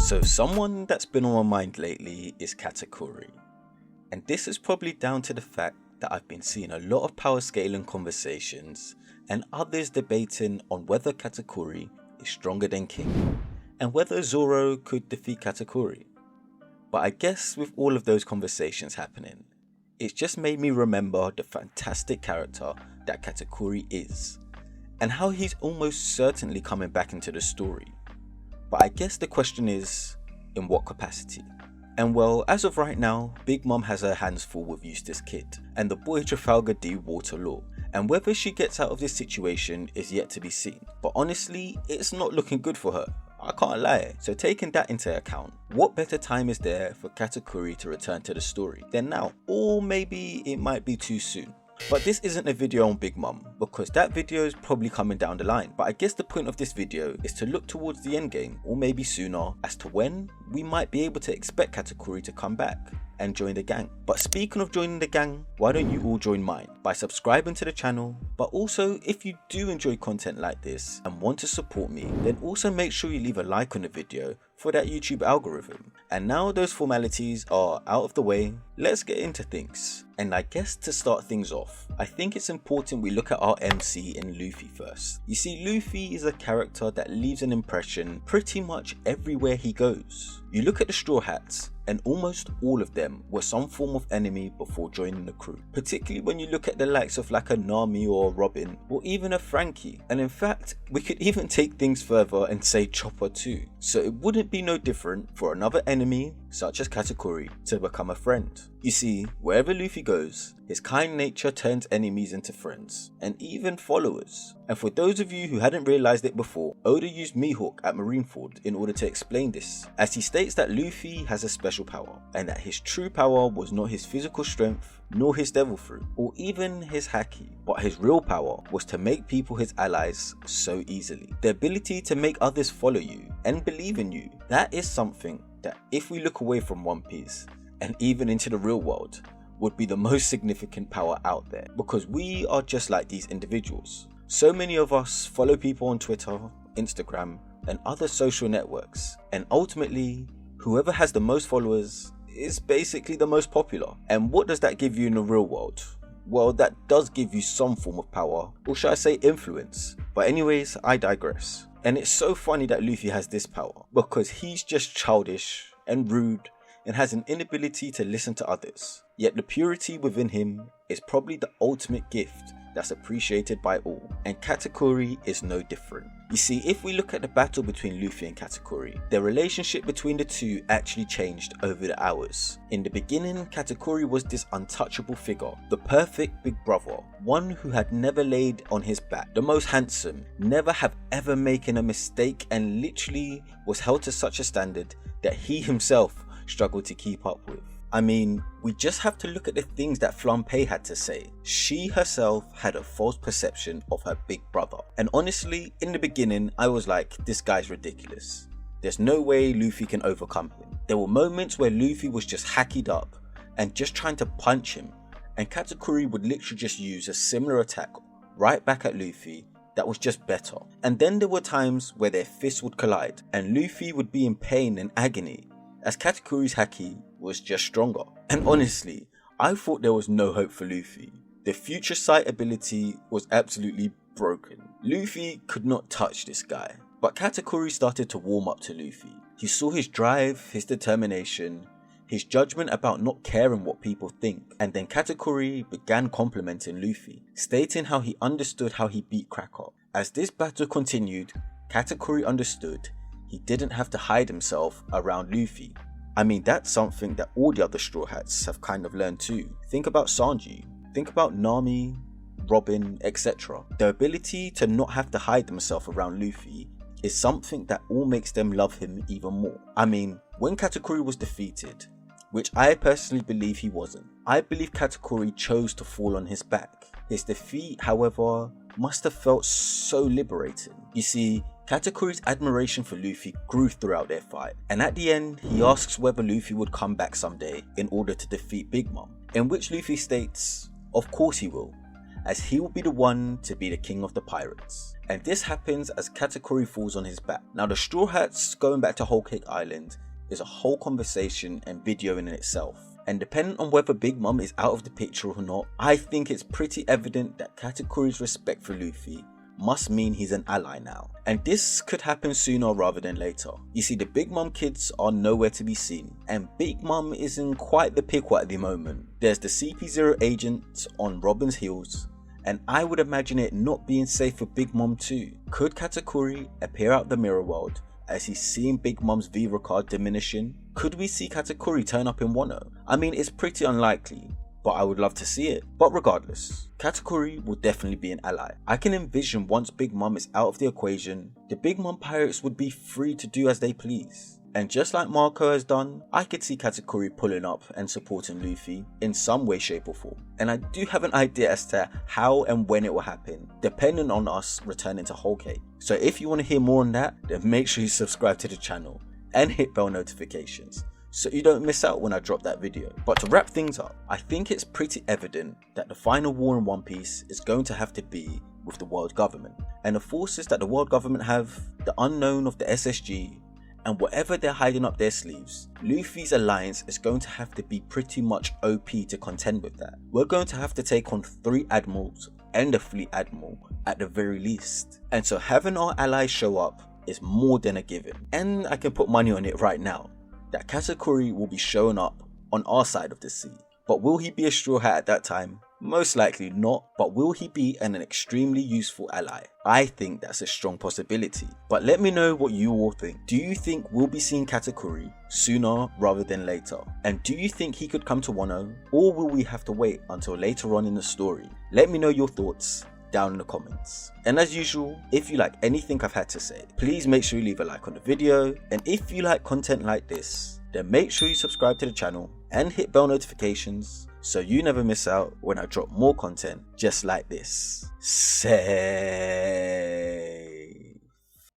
So someone that's been on my mind lately is Katakuri. And this is probably down to the fact that I've been seeing a lot of power scaling conversations and others debating on whether Katakuri is stronger than King and whether Zoro could defeat Katakuri. But I guess with all of those conversations happening, it's just made me remember the fantastic character that Katakuri is and how he's almost certainly coming back into the story. But I guess the question is, in what capacity? And well, as of right now, Big Mom has her hands full with Eustace Kid and the boy Trafalgar D. Waterloo, and whether she gets out of this situation is yet to be seen. But honestly, it's not looking good for her, I can't lie. So taking that into account, what better time is there for Katakuri to return to the story than now? Or maybe it might be too soon. But this isn't a video on Big Mom, because that video is probably coming down the line. But I guess the point of this video is to look towards the end game, or maybe sooner, as to when we might be able to expect Katakuri to come back and join the gang. But speaking of joining the gang, why don't you all join mine by subscribing to the channel? But also, if you do enjoy content like this and want to support me, then also make sure you leave a like on the video for that YouTube algorithm. And now those formalities are out of the way, let's get into things. And I guess to start things off, I think it's important we look at our MC in Luffy first. You see, Luffy is a character that leaves an impression pretty much everywhere he goes. You look at the Straw Hats, and almost all of them were some form of enemy before joining the crew. Particularly when you look at the likes of like a Nami or Robin, or even a Frankie. And in fact, we could even take things further and say Chopper too. So it wouldn't be no different for another enemy, such as Katakuri, to become a friend. You see, wherever Luffy goes, his kind nature turns enemies into friends, and even followers. And for those of you who hadn't realised it before, Oda used Mihawk at Marineford in order to explain this, as he states that Luffy has a special power, and that his true power was not his physical strength, nor his devil fruit, or even his haki, but his real power was to make people his allies so easily. The ability to make others follow you and believe in you, that is something that if we look away from One Piece, and even into the real world, would be the most significant power out there, because we are just like these individuals. So many of us follow people on Twitter, Instagram, and other social networks, and ultimately, whoever has the most followers is basically the most popular. And what does that give you in the real world? Well, that does give you some form of power, or should I say influence. But anyways, I digress. And it's so funny that Luffy has this power, because he's just childish and rude and has an inability to listen to others. Yet the purity within him is probably the ultimate gift that's appreciated by all, and Katakuri is no different. You see, if we look at the battle between Luffy and Katakuri, the relationship between the two actually changed over the hours. In the beginning, Katakuri was this untouchable figure, the perfect big brother, one who had never laid on his back, the most handsome, never have ever making a mistake, and literally was held to such a standard that he himself struggled to keep up with. I mean, we just have to look at the things that Flampe had to say. She herself had a false perception of her big brother. And honestly, in the beginning, I was like, this guy's ridiculous. There's no way Luffy can overcome him. There were moments where Luffy was just hackied up and just trying to punch him, and Katakuri would literally just use a similar attack right back at Luffy that was just better. And then there were times where their fists would collide and Luffy would be in pain and agony, as Katakuri's haki was just stronger. And honestly, I thought there was no hope for Luffy. The future sight ability was absolutely broken. Luffy could not touch this guy. But Katakuri started to warm up to Luffy. He saw his drive, his determination, his judgment about not caring what people think. And then Katakuri began complimenting Luffy, stating how he understood how he beat Cracker. As this battle continued, Katakuri understood he didn't have to hide himself around Luffy. I mean, that's something that all the other Straw Hats have kind of learned too. Think about Sanji, think about Nami, Robin, etc. The ability to not have to hide themselves around Luffy is something that all makes them love him even more. I mean, when Katakuri was defeated, which I personally believe he wasn't, I believe Katakuri chose to fall on his back. His defeat, however, must have felt so liberating. You see, Katakuri's admiration for Luffy grew throughout their fight, and at the end, he asks whether Luffy would come back someday in order to defeat Big Mom, in which Luffy states, of course he will, as he will be the one to be the king of the pirates. And this happens as Katakuri falls on his back. Now the Straw Hats going back to Whole Cake Island is a whole conversation and video in itself. And depending on whether Big Mom is out of the picture or not, I think it's pretty evident that Katakuri's respect for Luffy must mean he's an ally now. And this could happen sooner rather than later. You see, the Big Mom kids are nowhere to be seen, and Big Mom is in quite the pickle at the moment. There's the CP0 agent on Robin's heels, and I would imagine it not being safe for Big Mom too. Could Katakuri appear out the mirror world as he's seeing Big Mom's Viva card diminishing? Could we see Katakuri turn up in Wano? I mean, it's pretty unlikely, but I would love to see it. But regardless, Katakuri will definitely be an ally. I can envision once Big Mom is out of the equation, the Big Mom pirates would be free to do as they please. And just like Marco has done, I could see Katakuri pulling up and supporting Luffy in some way, shape or form. And I do have an idea as to how and when it will happen, depending on us returning to Whole Cake. So if you want to hear more on that, then make sure you subscribe to the channel and hit bell notifications so you don't miss out when I drop that video. But to wrap things up, I think it's pretty evident that the final war in One Piece is going to have to be with the world government. And the forces that the world government have, the unknown of the SSG, and whatever they're hiding up their sleeves, Luffy's alliance is going to have to be pretty much OP to contend with that. We're going to have to take on 3 admirals and a fleet admiral at the very least. And so having our allies show up is more than a given. And I can put money on it right now that Katakuri will be showing up on our side of the sea. But will he be a Straw Hat at that time? Most likely not, but will he be an extremely useful ally? I think that's a strong possibility. But let me know what you all think. Do you think we'll be seeing Katakuri sooner rather than later? And do you think he could come to Wano? Or will we have to wait until later on in the story? Let me know your thoughts down in the comments. And as usual, if you like anything I've had to say, please make sure you leave a like on the video. And if you like content like this, then make sure you subscribe to the channel and hit bell notifications so you never miss out when I drop more content just like this. Say